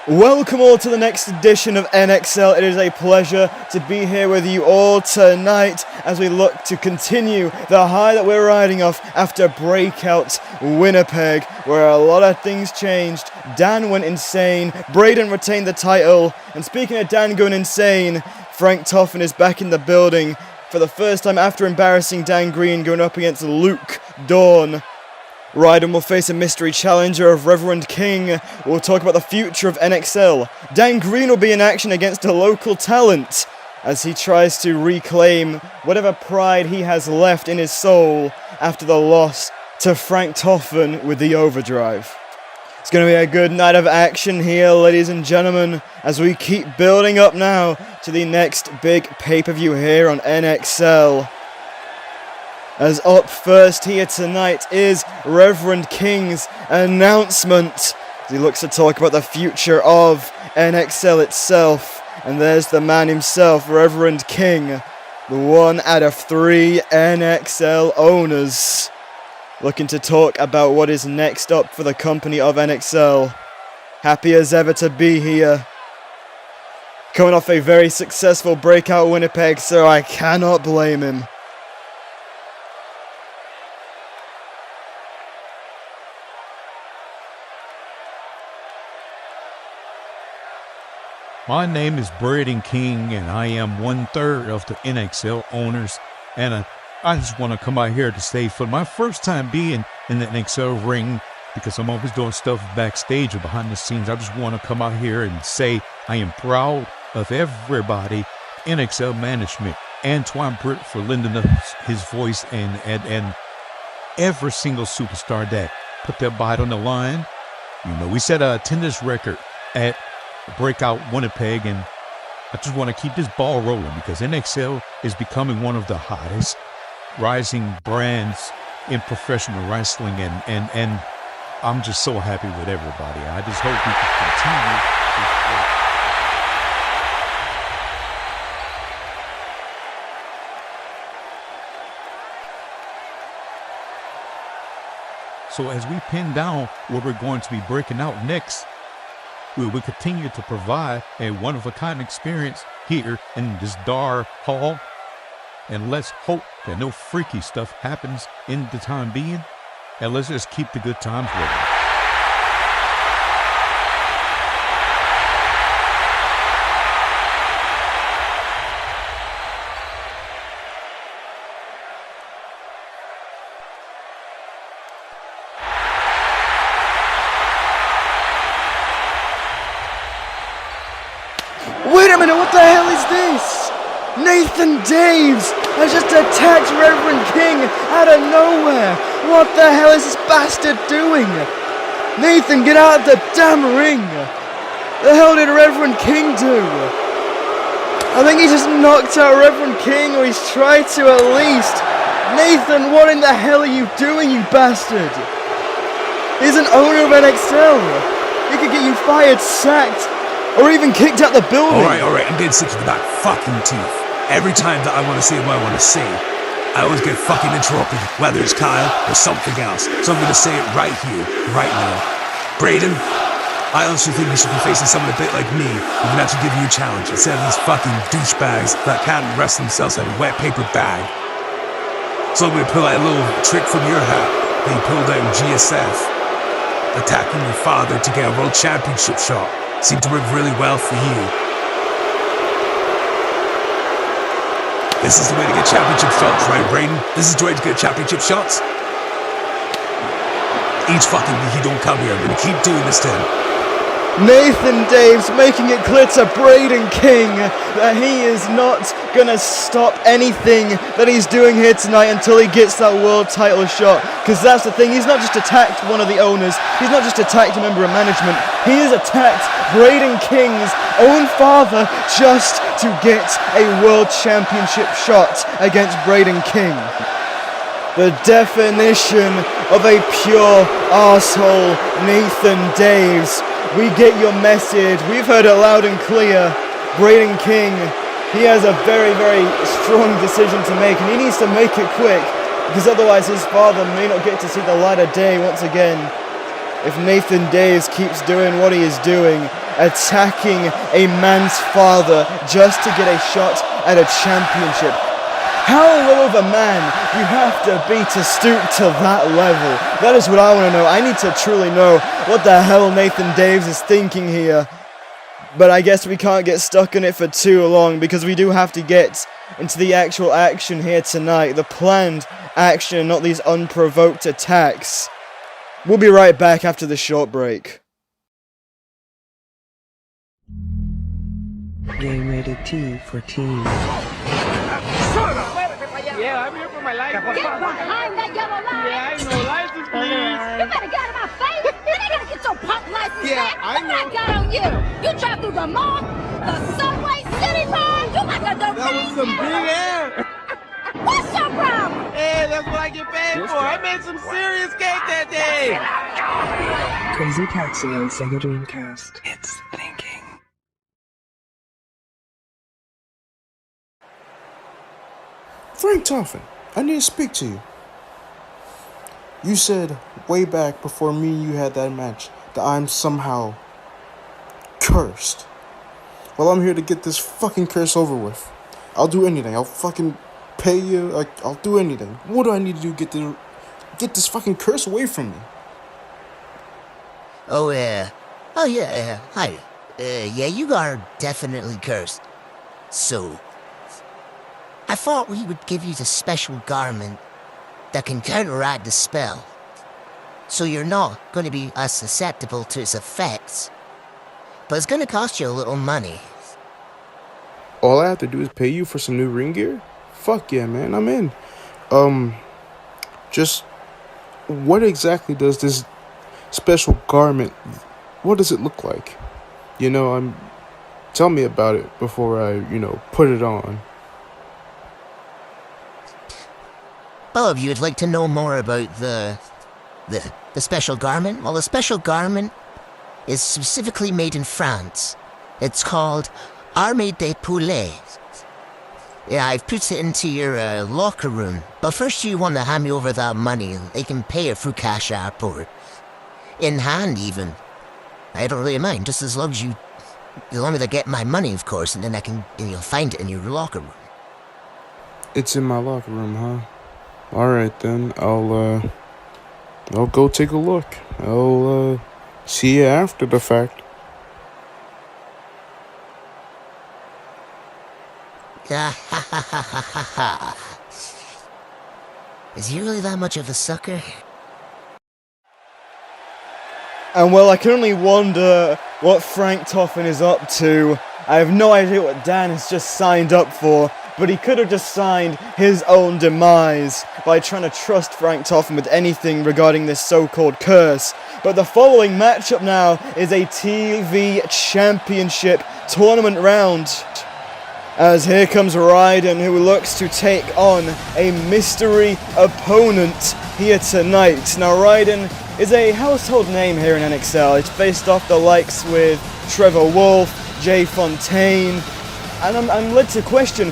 Welcome all to the next edition of NXL. It is a pleasure to be here with you all tonight as we look to continue the high that we're riding off after Breakout Winnipeg, where a lot of things changed. Dan went insane, Braden retained the title, and speaking of Dan going insane, Frank Toffin is back in the building for the first time after embarrassing Dan Green, going up against Luke Dawn. Ryden will face a mystery challenger of Reverend King. We'll talk about the future of NXL. Dan Green will be in action against a local talent as he tries to reclaim whatever pride he has left in his soul after the loss to Frank Toffin with the overdrive. It's going to be a good night of action here, ladies and gentlemen, as we keep building up now to the next big pay-per-view here on NXL. As up first here tonight is Reverend King's announcement. He looks to talk about the future of NXL itself. And there's the man himself, Reverend King, the one out of 3 NXL owners, looking to talk about what is next up for the company of NXL. Happy as ever to be here. Coming off a very successful Breakout Winnipeg, so I cannot blame him. My name is Braden King, and I am 1/3 of the NXL owners. And I just want to come out here to say, for my first time being in the NXL ring, because I'm always doing stuff backstage or behind the scenes, I just want to come out here and say I am proud of everybody, NXL management, Antoine Britt for lending us his voice, and every single superstar that put their bite on the line. You know, we set a attendance record at Breakout Winnipeg, and I just want to keep this ball rolling because NXL is becoming one of the hottest rising brands in professional wrestling, and I'm just so happy with everybody. I just hope we can continue this work. So as we pin down where we're going to be breaking out next, we will continue to provide a one-of-a-kind experience here in this Dar Hall. And let's hope that no freaky stuff happens in the time being. And let's just keep the good times rolling. Wait a minute, what the hell is this? Nathan Daves has just attacked Reverend King out of nowhere. What the hell is this bastard doing? Nathan, get out of the damn ring. The hell did Reverend King do? I think he just knocked out Reverend King, or he's tried to at least. Nathan, what in the hell are you doing, you bastard? He's an owner of NXL. He could get you fired, sacked, or even kicked out the building. Alright, I'm getting sick of that fucking teeth. Every time that I want to say what I want to say, I always get fucking interrupted, whether it's Kyle or something else. So I'm going to say it right here, right now. Braden, I honestly think you should be facing someone a bit like me who can actually give you a challenge instead of these fucking douchebags that can't wrestle themselves in a wet paper bag. So I'm going to pull out a little trick from your hat that you pulled out in GSF, attacking your father to get a world championship shot. Seemed to work really well for you. This is the way to get championship shots, right, Braden? This is the way to get championship shots. Each fucking week you don't come here. I'm gonna keep doing this to him. Nathan Daves making it clear to Braden King that he is not gonna stop anything that he's doing here tonight until he gets that world title shot. Because that's the thing, he's not just attacked one of the owners, he's not just attacked a member of management, he has attacked Braden King's own father just to get a world championship shot against Braden King. The definition of a pure arsehole, Nathan Daves. We get your message. We've heard it loud and clear. Braden King, he has a very, very strong decision to make, and he needs to make it quick, because otherwise his father may not get to see the light of day once again. If Nathan Daves keeps doing what he is doing, attacking a man's father just to get a shot at a championship. How little of a man you have to be to stoop to that level? That is what I want to know. I need to truly know what the hell Nathan Daves is thinking here. But I guess we can't get stuck in it for too long, because we do have to get into the actual action here tonight. The planned action, not these unprovoked attacks. We'll be right back after the short break. Game rated T for teens. Yeah, I'm here for my license. Get behind that yellow line! Yeah, I know. License, please. You better get out of my face! You ain't gonna get your pump license Yeah, back! I Look what I got on you! You drive through the mall, the subway, city line, you like a That was some big air. What's your problem? Hey, that's what I get paid for. I made some serious cake that day. Crazy Taxi on Sega Dreamcast. It's thinking. Frank Toffin, I need to speak to you. You said way back before me and you had that match that I'm somehow cursed. Well, I'm here to get this fucking curse over with. I'll do anything. I'll fucking pay you. I'll do anything. What do I need to do to get this fucking curse away from me? Oh, yeah. Hi. Yeah, you are definitely cursed. So, I thought we would give you the special garment that can counteract the spell. So you're not going to be as susceptible to its effects. But it's going to cost you a little money. All I have to do is pay you for some new ring gear? Fuck yeah, man, I'm in. Just what exactly does this special garment, what does it look like? Tell me about it before I, put it on. Well, if you'd like to know more about the special garment, well, the special garment is specifically made in France. It's called Armée de Poulet. Yeah, I've put it into your locker room. But first you want to hand me over that money. They can pay it through Cash App or in hand even. I don't really mind, just as long as they get my money, of course, and then you'll find it in your locker room. It's in my locker room, huh? Alright then, I'll go take a look. I'll see you after the fact. Is he really that much of a sucker? And well, I can only wonder what Frank Toffin is up to. I have no idea what Dan has just signed up for, but he could have just signed his own demise by trying to trust Frank Toffin with anything regarding this so-called curse. But the following matchup now is a TV Championship tournament round. As here comes Raiden, who looks to take on a mystery opponent here tonight. Now Raiden is a household name here in NXL. It's faced off the likes with Trevor Wolf, Jay Fontaine, and I'm led to question,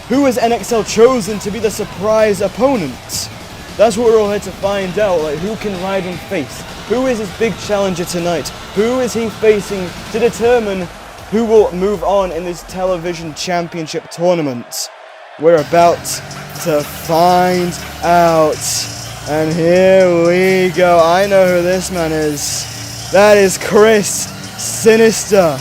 who has NXL chosen to be the surprise opponent? That's what we're all here to find out, like who can Raiden face? Who is his big challenger tonight? Who is he facing to determine who will move on in this television championship tournament? We're about to find out. And here we go. I know who this man is. That is Chris Sinister.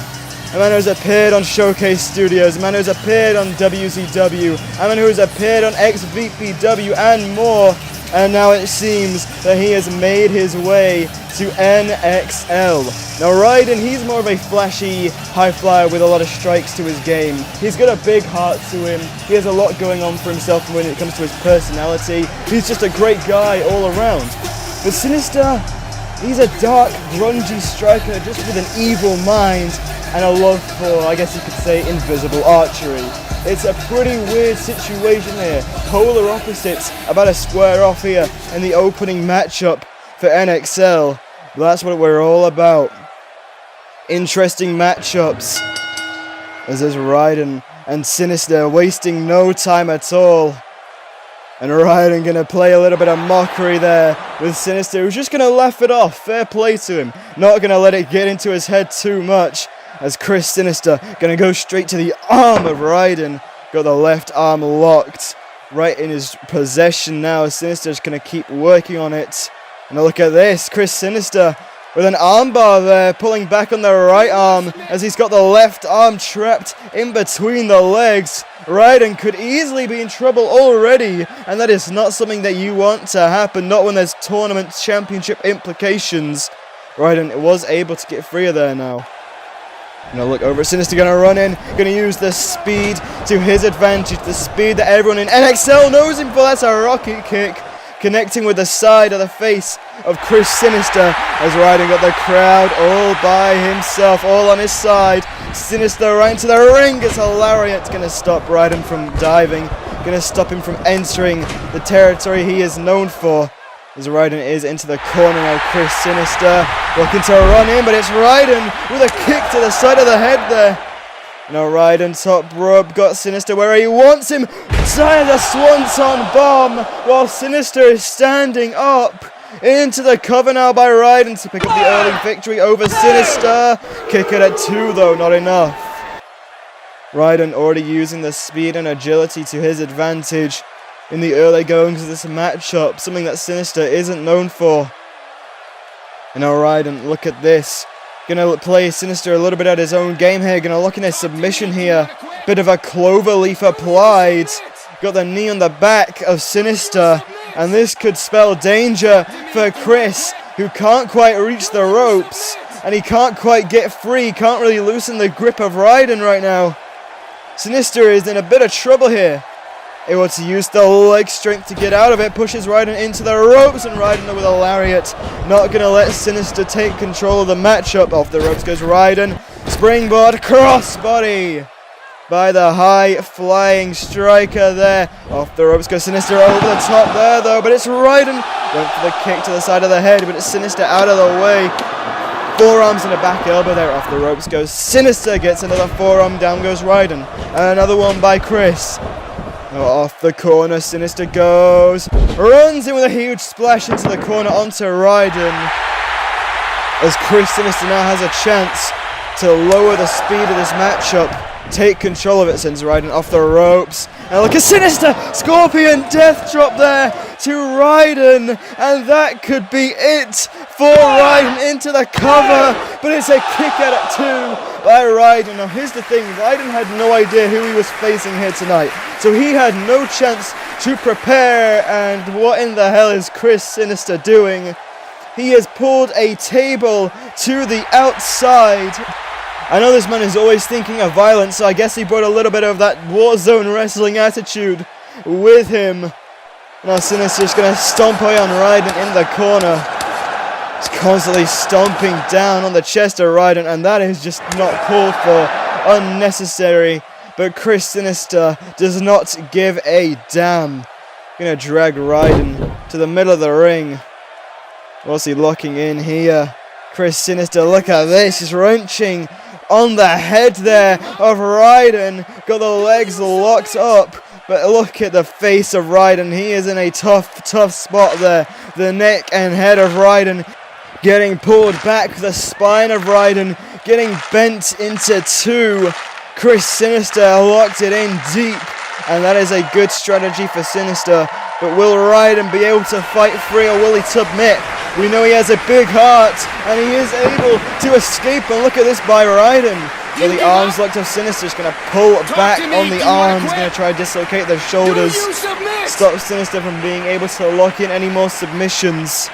A man who has appeared on Showcase Studios, a man who has appeared on WCW, a man who has appeared on XVPW and more. And now it seems that he has made his way to NXL. Now Raiden, he's more of a flashy high flyer with a lot of strikes to his game. He's got a big heart to him. He has a lot going on for himself when it comes to his personality. He's just a great guy all around. But Sinister, he's a dark, grungy striker just with an evil mind and a love for, I guess you could say, invisible archery. It's a pretty weird situation here. Polar opposites about to square off here in the opening matchup for NXL. But that's what we're all about. Interesting matchups. As there's Raiden and Sinister wasting no time at all. And Raiden gonna play a little bit of mockery there with Sinister, who's just gonna laugh it off. Fair play to him. Not gonna let it get into his head too much. as Chris Sinister gonna go straight to the arm of Raiden. Got the left arm locked right in his possession now. Sinister's gonna keep working on it. And look at this, Chris Sinister with an armbar there, pulling back on the right arm as he's got the left arm trapped in between the legs. Raiden could easily be in trouble already, and that is not something that you want to happen, not when there's tournament championship implications. Raiden was able to get free of there now. Now look over, Sinister gonna run in, gonna use the speed to his advantage, the speed that everyone in NXL knows him for. That's a rocket kick, connecting with the side of the face of Chris Sinister as Raiden got the crowd all by himself, all on his side. Sinister right into the ring, gets a lariat, gonna stop Raiden from diving, gonna stop him from entering the territory he is known for. As Raiden is into the corner now, Chris Sinister looking to run in, but it's Raiden with a kick to the side of the head there. Now Raiden top rope, got Sinister where he wants him. Tired a swanton bomb while Sinister is standing up. Into the cover now by Raiden to pick up the early victory over Sinister. Kick it at 2 though, not enough. Raiden already using the speed and agility to his advantage in the early goings of this matchup, something that Sinister isn't known for. And now Raiden, look at this. Gonna play Sinister a little bit at his own game here. Gonna look in his submission here. Bit of a clover leaf applied. Got the knee on the back of Sinister. And this could spell danger for Chris, who can't quite reach the ropes. And he can't quite get free. Can't really loosen the grip of Raiden right now. Sinister is in a bit of trouble here. Able to use the leg strength to get out of it. Pushes Raiden into the ropes, and Raiden with a lariat. Not going to let Sinister take control of the matchup. Off the ropes goes Raiden. Springboard crossbody by the high-flying striker there. Off the ropes goes Sinister over the top there, though. But it's Raiden. Went for the kick to the side of the head, but it's Sinister out of the way. Forearms and a back elbow there. Off the ropes goes Sinister. Gets another forearm. Down goes Raiden. Another one by Chris. Now off the corner, Sinister goes, runs in with a huge splash into the corner onto Raiden. As Chris Sinister now has a chance to lower the speed of this matchup, take control of it, sends Raiden off the ropes. And look at Sinister, Scorpion death drop there to Raiden, and that could be it for Raiden into the cover, but it's a kick out at 2 by Raiden. Now here's the thing, Raiden had no idea who he was facing here tonight, so he had no chance to prepare, and what in the hell is Chris Sinister doing? He has pulled a table to the outside. I know this man is always thinking of violence, so I guess he brought a little bit of that Warzone wrestling attitude with him. Now Sinister's going to stomp away on Raiden in the corner. He's constantly stomping down on the chest of Raiden, and that is just not called for, unnecessary. But Chris Sinister does not give a damn. Going to drag Raiden to the middle of the ring. What's he locking in here? Chris Sinister, look at this, he's wrenching on the head there of Raiden. Got the legs locked up. But look at the face of Raiden. He is in a tough spot there. The neck and head of Raiden getting pulled back. The spine of Raiden getting bent into 2. Chris Sinister locked it in deep. And that is a good strategy for Sinister. But will Raiden be able to fight free, or will he submit? We know he has a big heart, and he is able to escape. And look at this by Raiden. Well, the arms locked of Sinister is going to pull back on the arms. Going to try to dislocate the shoulders. Stop Sinister from being able to lock in any more submissions.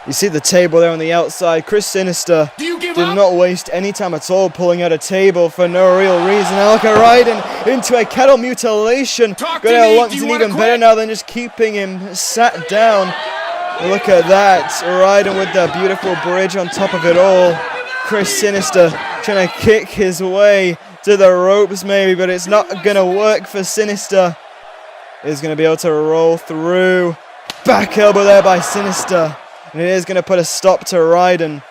You see the table there on the outside. Chris Sinister did not waste any time at all pulling out a table for no real reason. Now look at Raiden into a cattle mutilation. Going to lock it even better now than just keeping him sat down. Look at that. Raiden with the beautiful bridge on top of it all. Chris Sinister trying to kick his way to the ropes maybe, but it's not going to work for Sinister. He's going to be able to roll through. Back elbow there by Sinister. And it is going to put a stop to Raiden.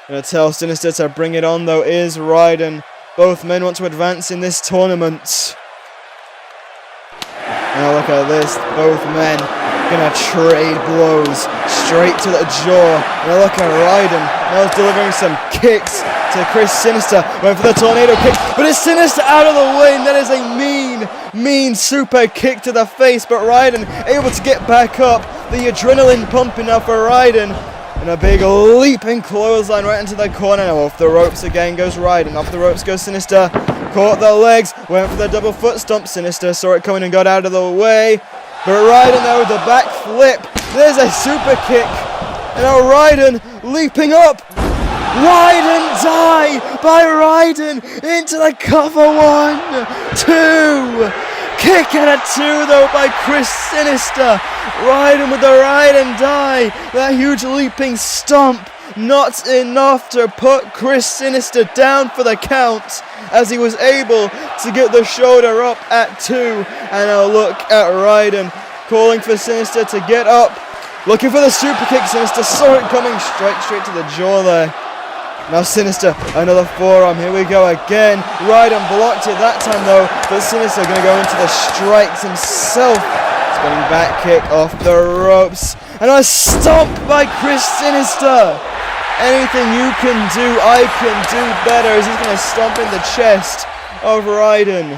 Going to tell Sinister to bring it on though is Raiden. Both men want to advance in this tournament. Now look at this, both men gonna trade blows straight to the jaw. Now look at Ryden, now he's delivering some kicks to Chris Sinister. Went for the tornado kick, but it's Sinister out of the way, and that is a mean super kick to the face, but Ryden able to get back up. The adrenaline pumping now for Ryden. And a big leaping clothesline right into the corner. Now off the ropes again goes Ryden. Off the ropes goes Sinister. Caught the legs. Went for the double foot stomp. Sinister saw it coming and got out of the way. But Ryden now with the back flip. There's a super kick. And now Ryden leaping up. Ryden die by Ryden into the cover. 1, 2. Kick out of 2 though by Chris Sinister. Ryden with the Ryden die. That huge leaping stomp. Not enough to put Chris Sinister down for the count, as he was able to get the shoulder up at 2. And now look at Ryden calling for Sinister to get up. Looking for the super kick. Sinister saw it coming. Straight to the jaw there. Now Sinister, another forearm, here we go again. Ryden blocked it that time though, but Sinister going to go into the strikes himself. Spinning back kick off the ropes. And a stomp by Chris Sinister. Anything you can do, I can do better, as he's going to stomp in the chest of Ryden.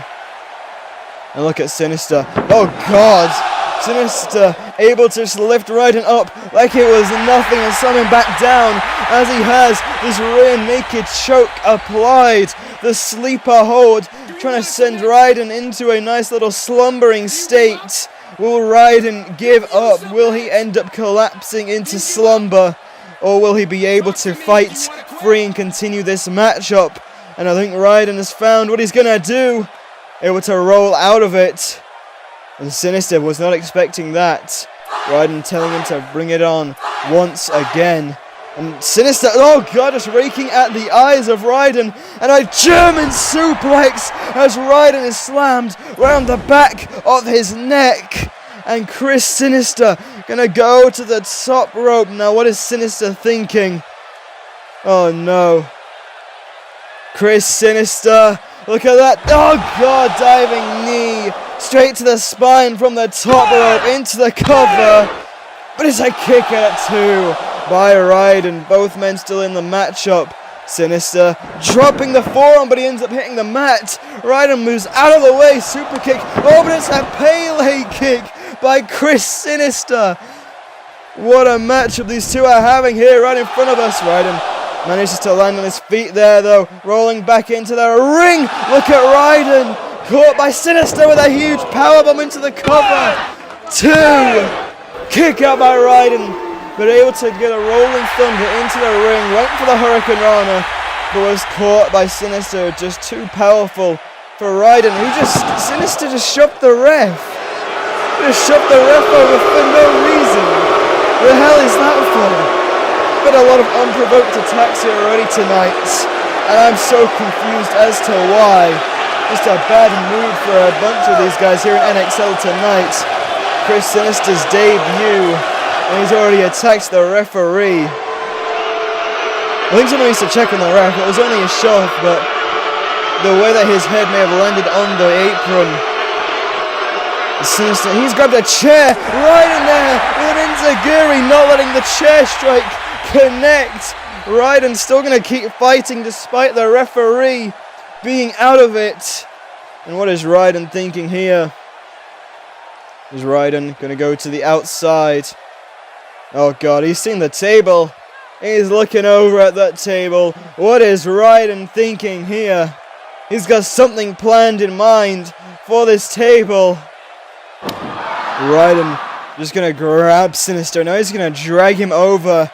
And look at Sinister. Oh God! Sinister able to just lift Ryden up like it was nothing and slam him back down, as he has this rear naked choke applied. The sleeper hold, trying to send Ryden into a nice little slumbering state. Will Ryden give up? Will he end up collapsing into slumber? Or will he be able to fight free and continue this matchup? And I think Ryden has found what he's going to do. Able to roll out of it. And Sinister was not expecting that. Ryden telling him to bring it on once again. And Sinister, oh God, just raking at the eyes of Ryden. And a German suplex as Ryden is slammed round the back of his neck. And Chris Sinister gonna go to the top rope. Now what is Sinister thinking? Oh no. Chris Sinister, look at that. Oh God, diving knee. Straight to the spine from the top rope into the cover. But it's a kick out at 2 by Ryden. Both men still in the matchup. Sinister dropping the forearm, but he ends up hitting the mat. Ryden moves out of the way. Super kick. Oh, but it's a Pele kick by Chris Sinister. What a matchup these two are having here right in front of us. Ryden manages to land on his feet there, though. Rolling back into the ring. Look at Ryden. Caught by Sinister with a huge powerbomb into the cover. 2. Kick out by Ryden, but able to get a rolling thunder into the ring. Went for the Hurricane Rana, but was caught by Sinister. Just too powerful for Ryden. Sinister just shoved the ref. Just shoved the ref over for no reason. The hell is that for? Been a lot of unprovoked attacks here already tonight, and I'm so confused as to why. Just a bad mood for a bunch of these guys here in NXL tonight. Chris Sinister's debut, and he's already attacked the referee. I think someone needs to check on the ref. It was only a shove, but the way that his head may have landed on the apron. Sinister, he's grabbed a chair right in there with an enziguri, not letting the chair strike connect. Ryden still going to keep fighting despite the referee being out of it. And what is Ryden thinking here? Is Ryden going to go to the outside? Oh God, he's seen the table. He's looking over at that table. What is Ryden thinking here? He's got something planned in mind for this table. Ryden just going to grab Sinister. Now he's going to drag him over,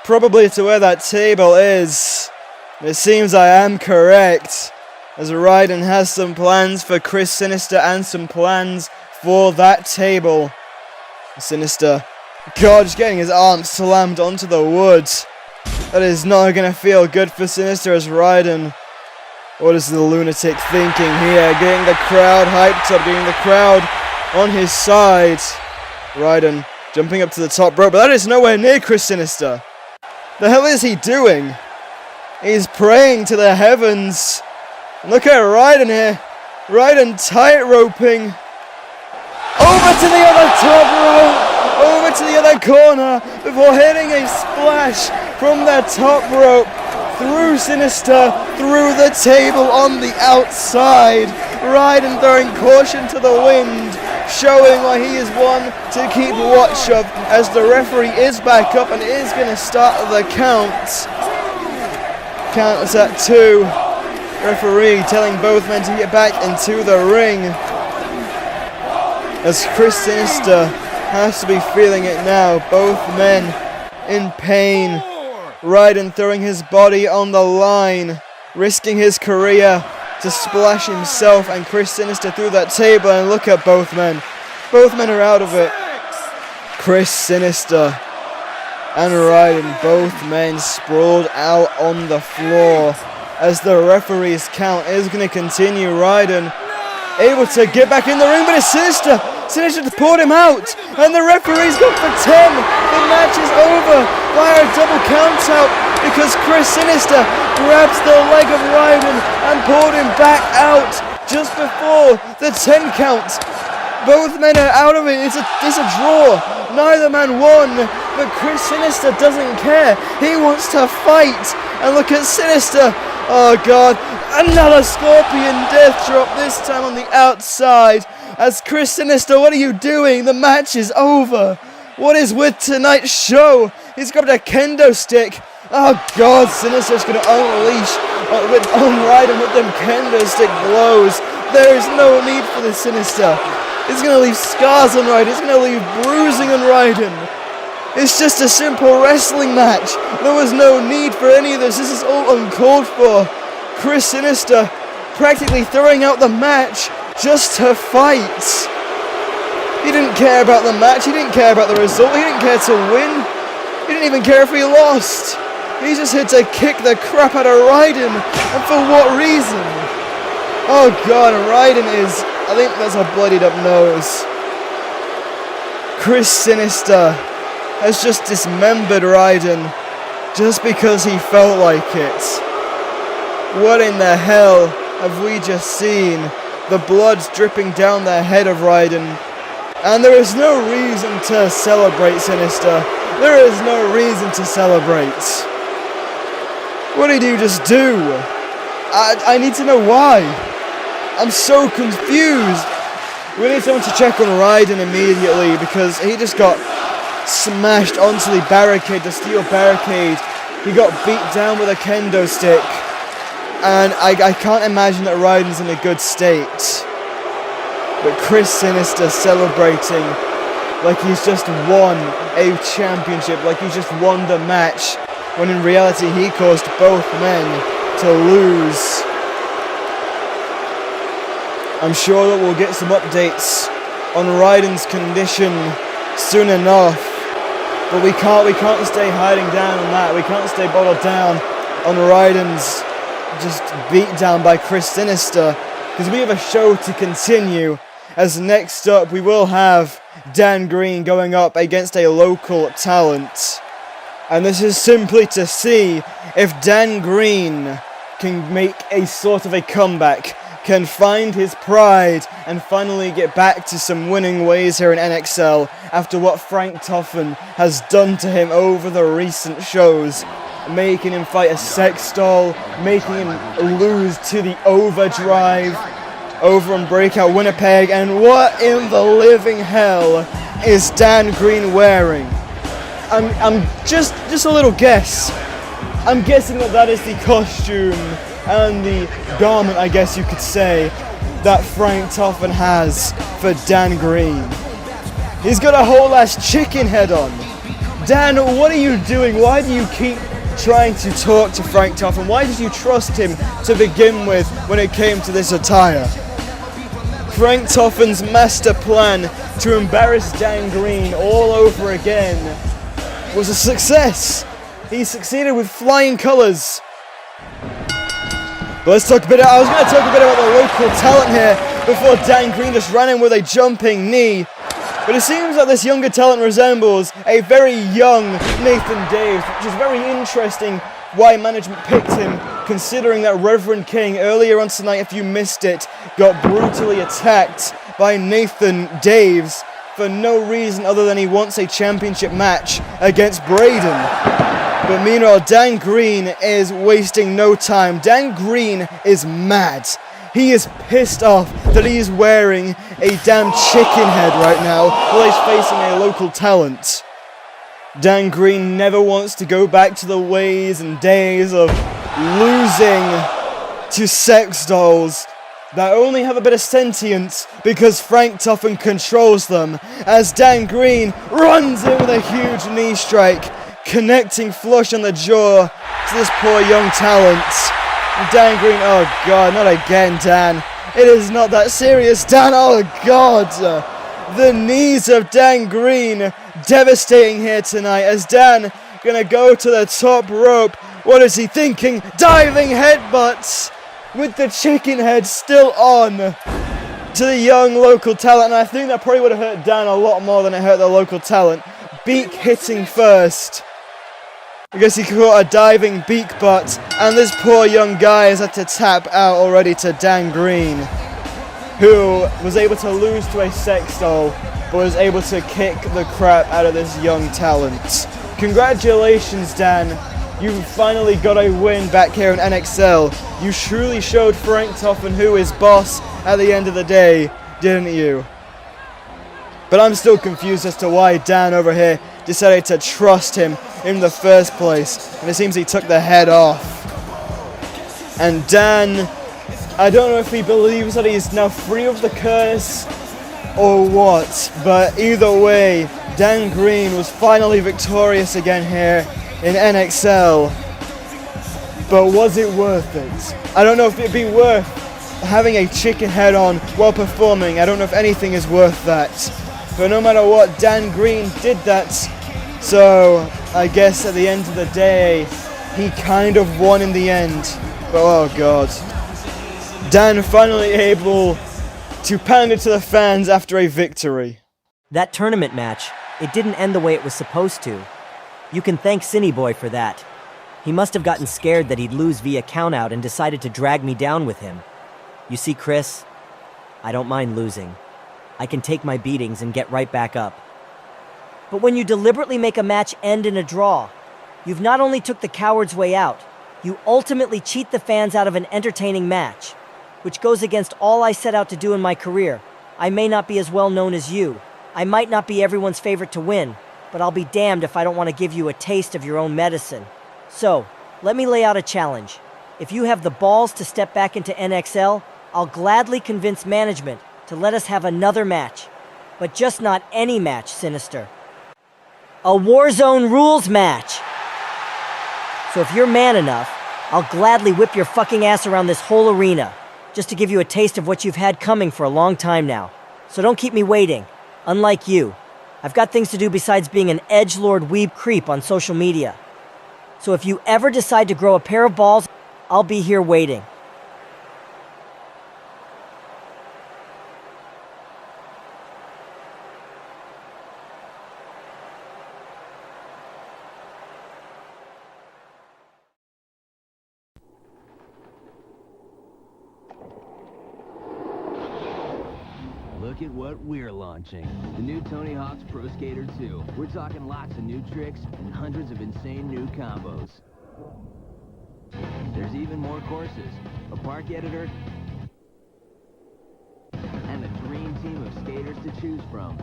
probably to where that table is. It seems I am correct, as Ryden has some plans for Chris Sinister and some plans for that table. Sinister, God, just getting his arm slammed onto the wood. That is not going to feel good for Sinister as Ryden. What is the lunatic thinking here? Getting the crowd hyped up, getting the crowd on his side. Ryden jumping up to the top rope, but that is nowhere near Chris Sinister. The hell is he doing? He's praying to the heavens. Look at Ryden here. Ryden tight roping. over to the other top rope, over to the other corner, before hitting a splash from the top rope, through Sinister, through the table on the outside. Ryden throwing caution to the wind, showing why he is one to keep watch of, as the referee is back up and is going to start the count. Count is at 2. Referee telling both men to get back into the ring, as Chris Sinister has to be feeling it now. Both men in pain. Ryden throwing his body on the line, risking his career to splash himself and Chris Sinister through that table, and look at both men. Both men are out of it. Chris Sinister and Ryden, both men sprawled out on the floor as the referee's count is going to continue. Ryden able to get back in the ring, but it's Sinister. Sinister poured him out, and the referee's gone for 10. The match is over via a double count out because Chris Sinister grabs the leg of Ryden and pulled him back out just before the 10 count. Both men are out of it. It's a draw. Neither man won, but Chris Sinister doesn't care. He wants to fight. And look at Sinister. Oh God, another Scorpion Death Drop, this time on the outside. As Chris Sinister, what are you doing? The match is over. What is with tonight's show? He's grabbed a kendo stick. Oh God, Sinister's going to unleash on Ryden with them kendo stick blows. There is no need for this Sinister. He's going to leave scars on Ryden. He's going to leave bruising on Ryden. It's just a simple wrestling match. There was no need for any of this. This is all uncalled for. Chris Sinister practically throwing out the match just to fight. He didn't care about the match. He didn't care about the result. He didn't care to win. He didn't even care if he lost. He's just here to kick the crap out of Ryden. And for what reason? Oh God, Ryden is... I think that's a bloodied up nose. Chris Sinister has just dismembered Ryden just because he felt like it. What in the hell have we just seen? The blood's dripping down the head of Ryden. And there is no reason to celebrate, Sinister. There is no reason to celebrate. What did you just do? I need to know why. I'm so confused. We need someone to check on Ryden immediately because he just got smashed onto the barricade, the steel barricade. He got beat down with a kendo stick. And I can't imagine that Ryden's in a good state. But Chris Sinister celebrating like he's just won a championship, like he's just won the match, when in reality he caused both men to lose. I'm sure that we'll get some updates on Ryden's condition soon enough. But we can't stay hiding down on that. We can't stay bottled down on Ryden's just beat down by Chris Sinister, because we have a show to continue. As next up we will have Dan Green going up against a local talent. And this is simply to see if Dan Green can make a sort of a comeback, can find his pride and finally get back to some winning ways here in NXL after what Frank Toffen has done to him over the recent shows, making him fight a sex doll, making him lose to the Overdrive over on Breakout Winnipeg. And what in the living hell is Dan Green wearing? I'm just a little guess. I'm guessing that is the costume and the garment, I guess you could say, that Frank Toffen has for Dan Green. He's got a whole ass chicken head on. Dan, what are you doing? Why do you keep trying to talk to Frank Toffen? Why did you trust him to begin with when it came to this attire? Frank Toffen's master plan to embarrass Dan Green all over again was a success. He succeeded with flying colours. But let's talk a bit. I was going to talk a bit about the local talent here before Dan Green just ran in with a jumping knee. But it seems like this younger talent resembles a very young Nathan Daves, which is very interesting why management picked him, considering that Reverend King earlier on tonight, if you missed it, got brutally attacked by Nathan Daves for no reason other than he wants a championship match against Braden. But meanwhile, Dan Green is wasting no time. Dan Green is mad. He is pissed off that he is wearing a damn chicken head right now while he's facing a local talent. Dan Green never wants to go back to the ways and days of losing to sex dolls that only have a bit of sentience because Frank Toughen controls them, as Dan Green runs in with a huge knee strike, connecting flush on the jaw to this poor young talent. Dan Green, oh god, not again, Dan. It is not that serious, Dan, oh god. The knees of Dan Green devastating here tonight, as Dan gonna go to the top rope. What is he thinking? Diving headbutts with the chicken head still on to the young local talent, and I think that probably would have hurt Dan a lot more than it hurt the local talent. Beak hitting first. I guess he caught a diving beak butt, and this poor young guy has had to tap out already to Dan Green, who was able to lose to a sex doll, but was able to kick the crap out of this young talent. Congratulations, Dan. You finally got a win back here in NXL. You truly showed Frank Toughen who is boss at the end of the day, didn't you? But I'm still confused as to why Dan over here decided to trust him in the first place. And it seems he took the head off. And Dan, I don't know if he believes that he's now free of the curse or what. But either way, Dan Green was finally victorious again here in NXL. But was it worth it? I don't know if it'd be worth having a chicken head on while performing. I don't know if anything is worth that. But no matter what, Dan Green did that. So I guess at the end of the day, he kind of won in the end. But oh god. Dan finally able to pander to the fans after a victory. That tournament match, it didn't end the way it was supposed to. You can thank Cine Boy for that. He must have gotten scared that he'd lose via countout and decided to drag me down with him. You see, Chris, I don't mind losing. I can take my beatings and get right back up. But when you deliberately make a match end in a draw, you've not only took the coward's way out, you ultimately cheat the fans out of an entertaining match, which goes against all I set out to do in my career. I may not be as well known as you. I might not be everyone's favorite to win, but I'll be damned if I don't want to give you a taste of your own medicine. So, let me lay out a challenge. If you have the balls to step back into NXL, I'll gladly convince management to let us have another match. But just not any match, Sinister. A Warzone rules match! So if you're man enough, I'll gladly whip your fucking ass around this whole arena, just to give you a taste of what you've had coming for a long time now. So don't keep me waiting. Unlike you, I've got things to do besides being an edgelord weeb creep on social media. So if you ever decide to grow a pair of balls, I'll be here waiting. Look at what we're launching. The new Tony Hawk's Pro Skater 2. We're talking lots of new tricks and hundreds of insane new combos. There's even more courses, a park editor, and a dream team of skaters to choose from.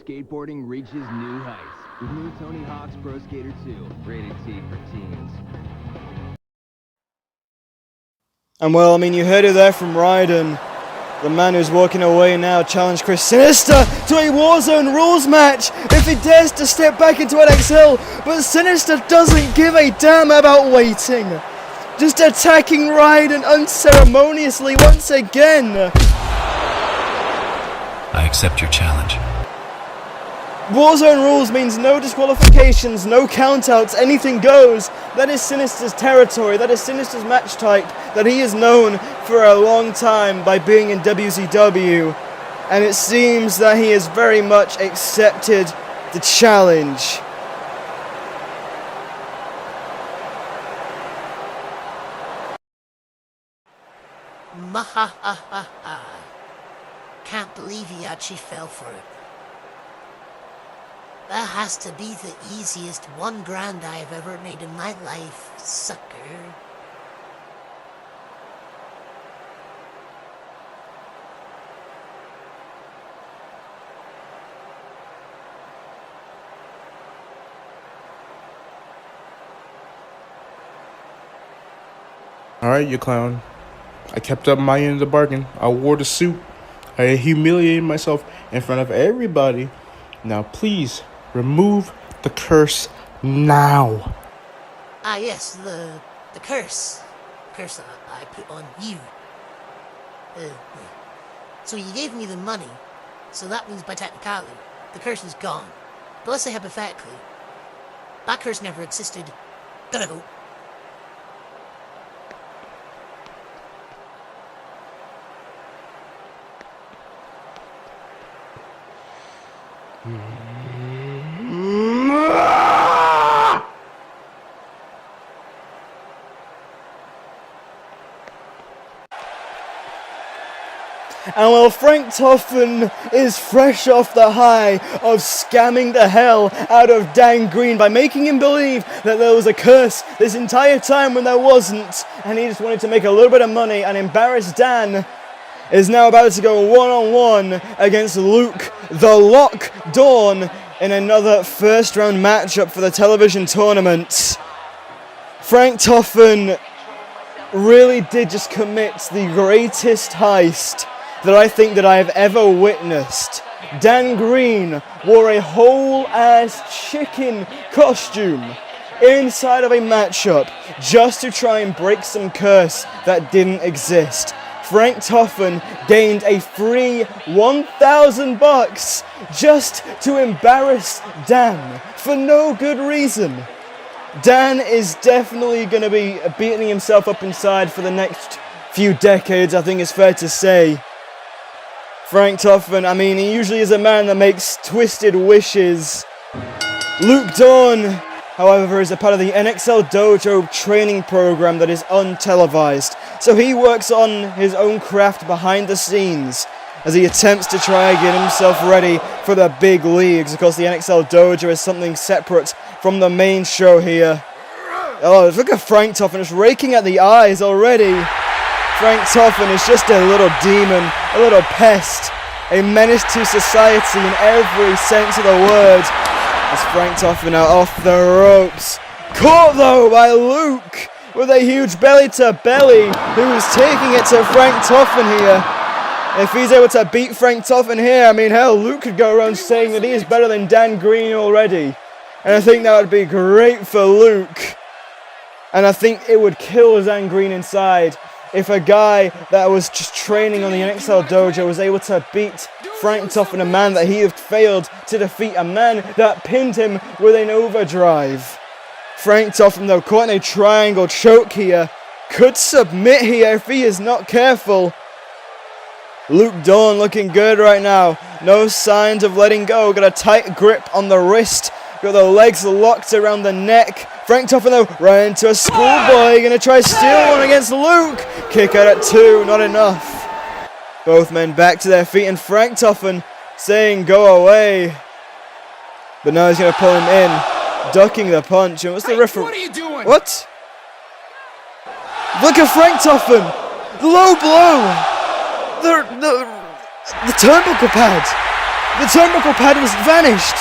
Skateboarding reaches new heights with new Tony Hawk's Pro Skater 2, rated T for teens. And well, I mean, you heard it there from Raiden. The man who's walking away now challenged Chris Sinister to a Warzone rules match if he dares to step back into NXL, but Sinister doesn't give a damn about waiting. Just attacking Raiden unceremoniously once again. I accept your challenge. Warzone rules means no disqualifications, no countouts, anything goes. That is Sinister's territory, that is Sinister's match type that he is known for a long time by being in WCW. And it seems that he has very much accepted the challenge. Can't believe he actually fell for it. That has to be the easiest $1,000 I've ever made in my life, sucker. Alright, you clown. I kept up my end of the bargain. I wore the suit. I humiliated myself in front of everybody. Now please, remove the curse now. Ah yes, the curse. Curse I put on you. So you gave me the money, so that means by technicality, the curse is gone. But let's say hypothetically, that curse never existed. Gotta go. And while Frank Toffen is fresh off the high of scamming the hell out of Dan Green by making him believe that there was a curse this entire time when there wasn't, and he just wanted to make a little bit of money and embarrass Dan, is now about to go one-on-one against Luke the Lock Dawn in another first round matchup for the television tournament. Frank Toffen really did just commit the greatest heist that I think that I have ever witnessed. Dan Green wore a whole ass chicken costume inside of a matchup just to try and break some curse that didn't exist. Frank Toffen gained a free $1,000 just to embarrass Dan for no good reason. Dan is definitely going to be beating himself up inside for the next few decades, I think it's fair to say. Frank Toffen, I mean, he usually is a man that makes twisted wishes. Luke Dawn, however, is a part of the NXL Dojo training program that is untelevised. So he works on his own craft behind the scenes as he attempts to try and get himself ready for the big leagues. Of course, the NXL Dojo is something separate from the main show here. Oh, look at Frank Toffen just raking at the eyes already. Frank Toffen is just a little demon, a little pest, a menace to society in every sense of the word. As Frank Toffen now off the ropes. Caught though by Luke with a huge belly to belly, who's taking it to Frank Toffen here. If he's able to beat Frank Toffen here, I mean, hell, Luke could go around saying that he is better than Dan Green already. And I think that would be great for Luke. And I think it would kill Dan Green inside if a guy that was just training on the NXL Dojo was able to beat Frank Toffen, a man that he had failed to defeat, a man that pinned him with an overdrive. Frank Toffen, though, caught in a triangle choke here, could submit here if he is not careful. Luke Dawn looking good right now. No signs of letting go. Got a tight grip on the wrist. Got the legs locked around the neck. Frank Toffen, though, right into a schoolboy. Gonna try steal one against Luke. Kick out at 2, not enough. Both men back to their feet, and Frank Toffen saying go away. But now he's gonna pull him in, ducking the punch. And what's the referee? What are you doing? What? Look at Frank Toffen. Low blow. The turnbuckle pad. The turnbuckle pad was vanished.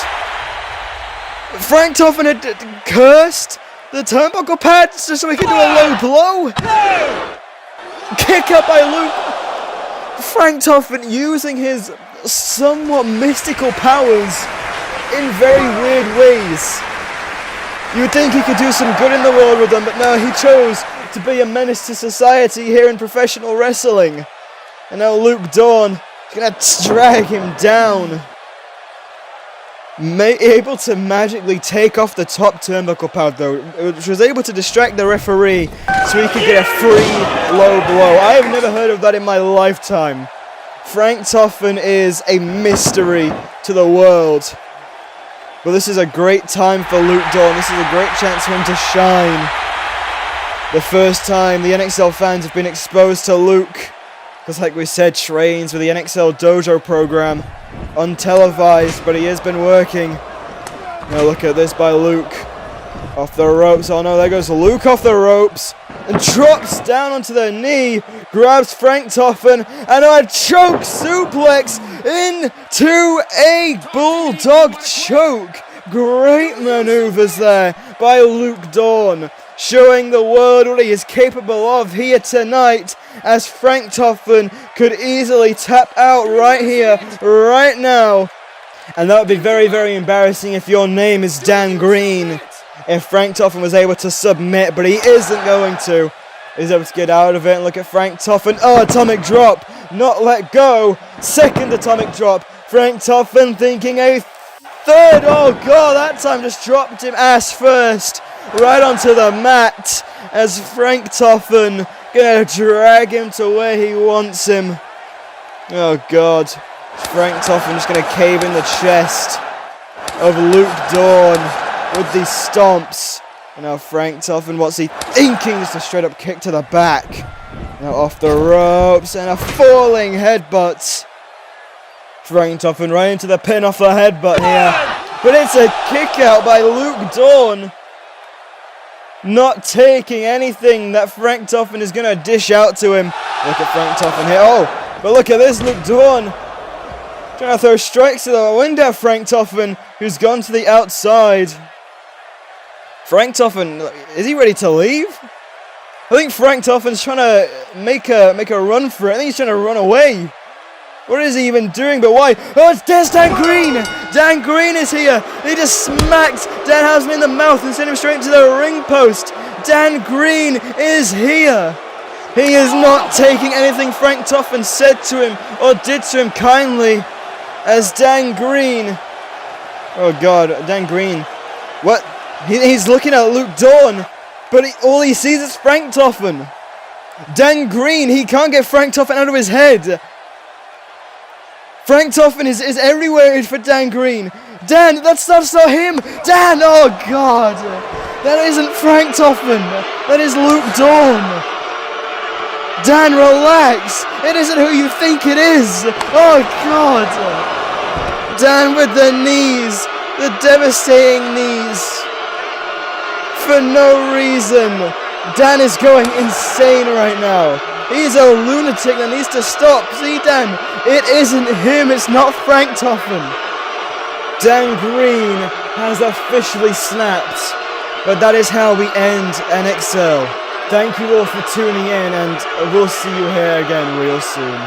Frank Toffen had cursed the turnbuckle pad just so he could do a low blow. Kick up by Luke. Frank Toffen using his somewhat mystical powers in very weird ways. You would think he could do some good in the world with them, but no, he chose to be a menace to society here in professional wrestling. And now Luke Dawn is going to drag him down. Able to magically take off the top turnbuckle pad though, which was able to distract the referee so he could get a free low blow. I have never heard of that in my lifetime. Frank Toffen is a mystery to the world. But this is a great time for Luke Dawn. This is a great chance for him to shine. The first time the NXL fans have been exposed to Luke because like we said, trains with the NXL Dojo program, untelevised, but he has been working. Now look at this by Luke. Off the ropes. Oh no, there goes Luke off the ropes. And drops down onto the knee. Grabs Frank Toffen. And a choke suplex into a bulldog choke. Great maneuvers there by Luke Dawn. Showing the world what he is capable of here tonight. As Frank Toffen could easily tap out right here, right now. And that would be very, very embarrassing if your name is Dan Green. If Frank Toffen was able to submit, but he isn't going to. He's able to get out of it, and look at Frank Toffen. Oh, atomic drop. Not let go. Second atomic drop. Frank Toffen thinking a third. Oh, God, that time just dropped him ass first. Right onto the mat as Frank Toffen going to drag him to where he wants him. Oh, God. Frank Toffen just going to cave in the chest of Luke Dawn with these stomps. And now Frank Toffen, what's he thinking? Just a straight up kick to the back. Now off the ropes and a falling headbutt. Frank Toffen right into the pin off the headbutt here. But it's a kick out by Luke Dawn. Not taking anything that Frank Toffen is going to dish out to him. Look at Frank Toffen here. Oh, but look at this, Luke Dawn. Trying to throw strikes to the window, Frank Toffen, who's gone to the outside. Frank Toffen, is he ready to leave? I think Frank Toffen's trying to make a run for it. I think he's trying to run away. What is he even doing? But why? Oh, there's Dan Green! Dan Green is here! He just smacked Danhausen in the mouth and sent him straight to the ring post. Dan Green is here! He is not taking anything Frank Toffen said to him or did to him kindly. As Dan Green... Oh God, Dan Green. What? He's looking at Luke Dawn, but all he sees is Frank Toffen. Dan Green, he can't get Frank Toffen out of his head. Frank Toffen is everywhere for Dan Green. Dan, that's not him. Dan, oh God. That isn't Frank Toffen. That is Luke Dawn. Dan, relax. It isn't who you think it is. Oh God. Dan with the knees. The devastating knees. For no reason. Dan is going insane right now. He's a lunatic that needs to stop. See, Dan, it isn't him. It's not Frank Toffen. Dan Green has officially snapped. But that is how we end NXL. Thank you all for tuning in, and we'll see you here again real soon.